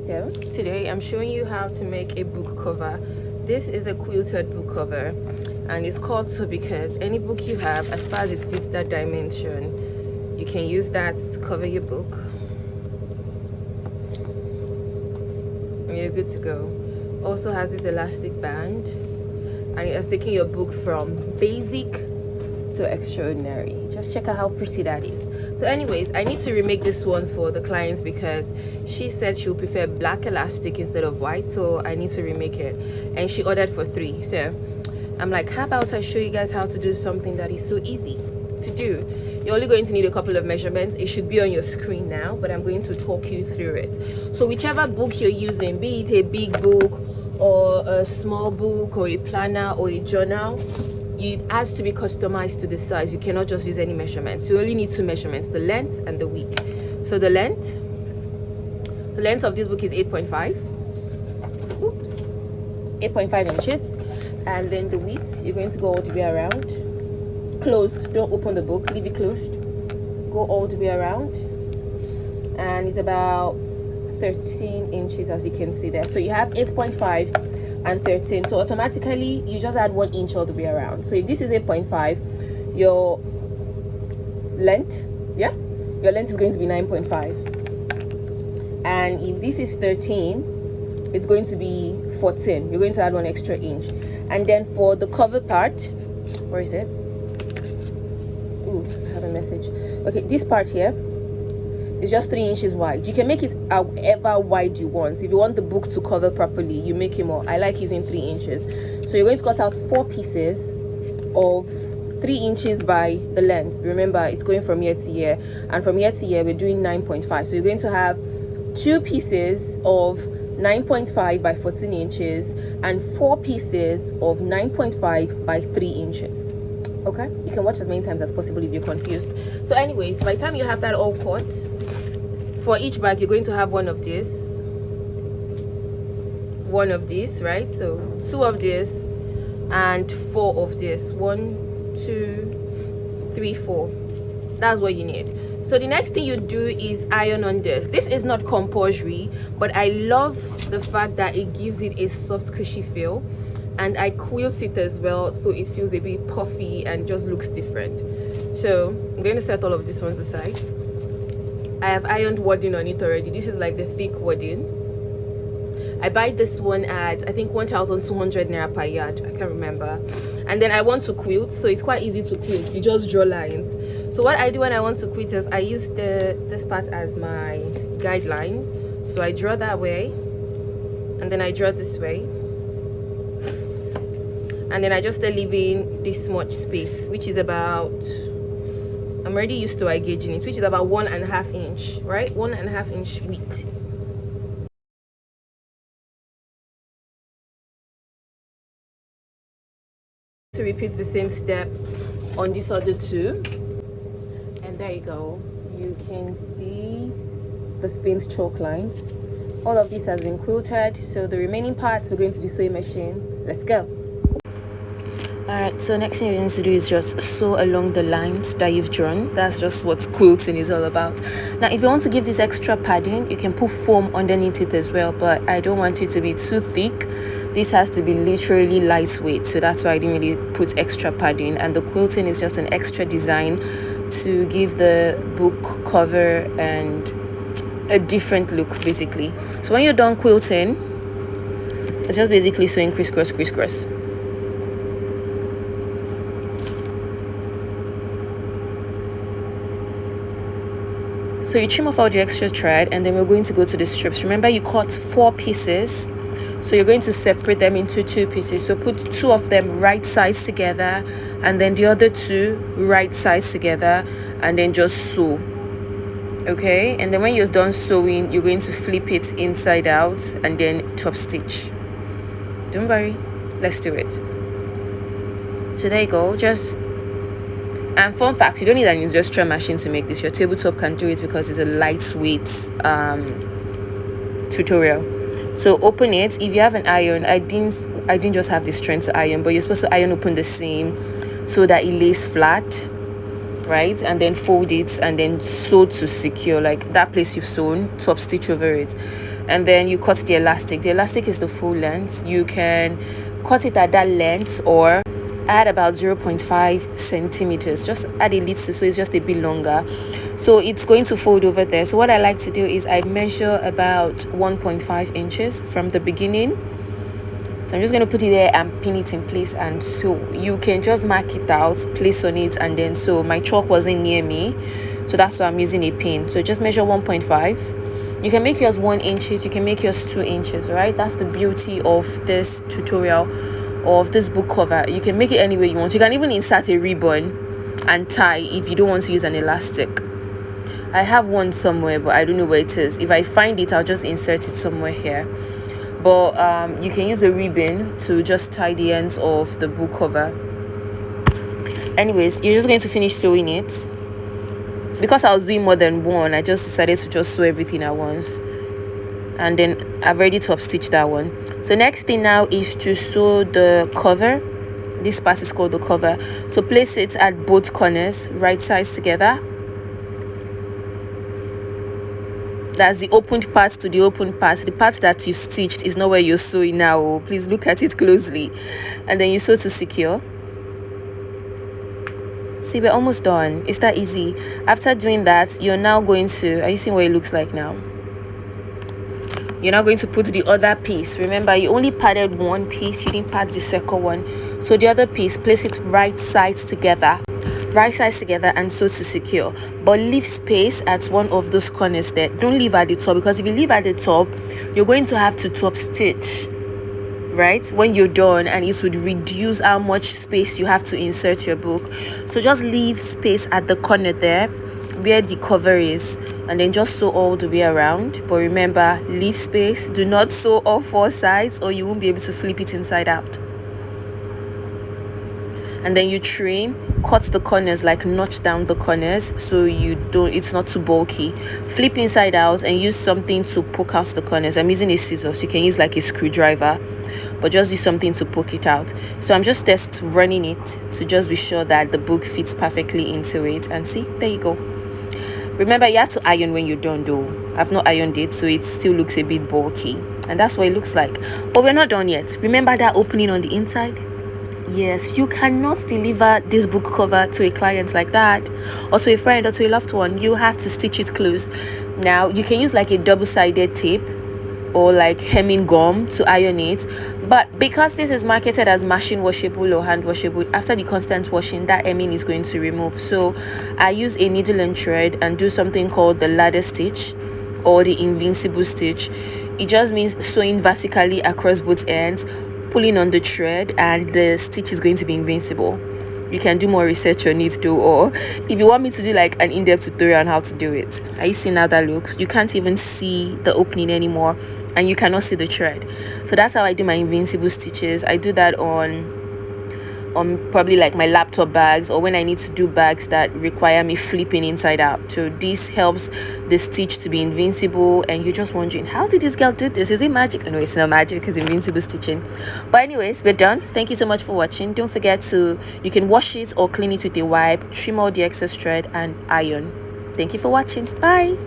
So today I'm showing you how to make a book cover. This is a quilted book cover, and it's called so because any book you have, as far as it fits that dimension, you can use that to cover your book and you're good to go. Also has this elastic band, and it has taken your book from basic to extraordinary. Just check out how pretty that is. So anyways, I need to remake these ones for the clients because she said she'll prefer black elastic instead of white, so I need to remake it, and she ordered for 3. So I'm like, how about I show you guys how to do something that is so easy to do. You're only going to need a couple of measurements. It should be on your screen now, but I'm going to talk you through it. So whichever book you're using, be it a big book or a small book or a planner or a journal, it has to be customized to the size. You cannot just use any measurements. You only need 2 measurements, the length and the width. So the length of this book is 8.5 inches, and then the width, you're going to go all the way around. Closed, don't open the book, leave it closed. Go all the way around, and it's about 13 inches, as you can see there. So you have 8.5 and 13, so automatically you just add 1 inch all the way around. So if this is 8.5, your length is going to be 9.5, and if this is 13, it's going to be 14. You're going to add 1 extra inch. And then for the cover part, where is it? Ooh, I have a message. Okay, this part here is just 3 inches wide. You can make it however wide you want. If you want the book to cover properly, you make it more. I like using 3 inches. So you're going to cut out 4 pieces of 3 inches by the length. Remember, it's going from here to here, and from here to here we're doing 9.5. So you're going to have 2 pieces of 9.5 by 14 inches and 4 pieces of 9.5 by 3 inches. Okay, you can watch as many times as possible if you're confused. So anyways, by the time you have that all cut, for each bag you're going to have one of this, right? So 2 of this and 4 of this. 1, 2, 3, 4. That's what you need. So the next thing you do is iron on this. This is not compulsory, but I love the fact that it gives it a soft, squishy feel, and I quilt it as well, so it feels a bit puffy and just looks different. So I'm going to set all of these ones aside. I have ironed wadding on it already. This is like the thick wadding. I buy this one at, I think, 1,200 naira per yard. I can't remember. And then I want to quilt, so it's quite easy to quilt. You just draw lines. So what I do when I want to quilt is I use this part as my guideline. So I draw that way, and then I draw this way, and then I just start leaving this much space, which is about, I'm already used to gauging it, which is about 1.5 inch, right? 1.5 inch width. To repeat the same step on these other 2, and there you go. You can see the faint chalk lines. All of this has been quilted, so the remaining parts we're going to the sewing machine. Let's go. Alright, so next thing you're going to do is just sew along the lines that you've drawn. That's just what quilting is all about. Now, if you want to give this extra padding, you can put foam underneath it as well, but I don't want it to be too thick. This has to be literally lightweight, so that's why I didn't really put extra padding, and the quilting is just an extra design to give the book cover and a different look, basically. So when you're done quilting, it's just basically sewing crisscross. So you trim off all the extra thread, and then we're going to go to the strips. Remember, you cut 4 pieces, so you're going to separate them into 2 pieces. So put 2 of them right sides together, and then the other 2 right sides together, and then just sew. Okay, and then when you're done sewing, you're going to flip it inside out and then top stitch. Don't worry, let's do it. So there you go. And fun fact, you don't need an industrial machine to make this. Your tabletop can do it because it's a lightweight tutorial. So open it. If you have an iron, I didn't just have the strength to iron, but you're supposed to iron open the seam so that it lays flat, right? And then fold it and then sew to secure, like that place you've sewn, top stitch over it. and then you cut the elastic. The elastic is the full length. You can cut it at that length or add about 0.5 centimeters. Just add a little so it's just a bit longer. So it's going to fold over there. So what I like to do is I measure about 1.5 inches from the beginning. So I'm just going to put it there and pin it in place and sew. You can just mark it out, place on it, and then sew. My chalk wasn't near me, so that's why I'm using a pin. So just measure 1.5. You can make yours 1 inch, you can make yours 2 inches, right? That's the beauty of this tutorial, of this book cover. You can make it any way you want. You can even insert a ribbon and tie if you don't want to use an elastic. I have one somewhere, but I don't know where it is. If I find it, I'll just insert it somewhere here. But you can use a ribbon to just tie the ends of the book cover. Anyways, you're just going to finish sewing it. Because I was doing more than one, I just decided to just sew everything at once, and then I've already top stitched that one. So next thing now is to sew the cover. This part is called the cover. So place it at both corners, right sides together. That's the opened part to the opened part. The part that you've stitched is not where you're sewing now. Please look at it closely. And then you sew to secure. See, we're almost done. It's that easy. After doing that, you're now going to, are you seeing what it looks like now? You're now going to put the other piece. Remember, you only padded one piece, you didn't pad the second one. So the other piece, place it right sides together, and sew to secure. But leave space at one of those corners there. Don't leave at the top, because if you leave at the top, you're going to have to top stitch, right, when you're done, and it would reduce how much space you have to insert your book. So just leave space at the corner there where the cover is, and then just sew all the way around. But remember, leave space. Do not sew all 4 sides, or you won't be able to flip it inside out. And then you trim, cut the corners, like notch down the corners so it's not too bulky. Flip inside out and use something to poke out the corners. I'm using a scissors. You can use like a screwdriver, but just use something to poke it out. So I'm just running it to just be sure that the book fits perfectly into it. And see, there you go. Remember, you have to iron when you're done though. I've not ironed it, so it still looks a bit bulky, and that's what it looks like. But we're not done yet. Remember that opening on the inside? Yes, you cannot deliver this book cover to a client like that, or to a friend, or to a loved one. You have to stitch it close. Now you can use like a double-sided tape or like hemming gum to iron it, but because this is marketed as machine washable or hand washable, after the constant washing, that hemming is going to remove. So I use a needle and thread and do something called the ladder stitch or the invincible stitch. It just means sewing vertically across both ends, pulling on the thread, and the stitch is going to be invincible. You can do more research on it though, or if you want me to do like an in-depth tutorial on how to do it. Are you seeing how that looks? You can't even see the opening anymore, and you cannot see the thread. So that's how I do my invincible stitches. I do that on probably like my laptop bags, or when I need to do bags that require me flipping inside out. So this helps the stitch to be invincible, and you're just wondering, how did this girl do this? Is it magic? No, it's not magic, it's invincible stitching. But anyways, we're done. Thank you so much for watching. Don't forget you can wash it or clean it with a wipe, trim all the excess thread, and iron. Thank you for watching. Bye.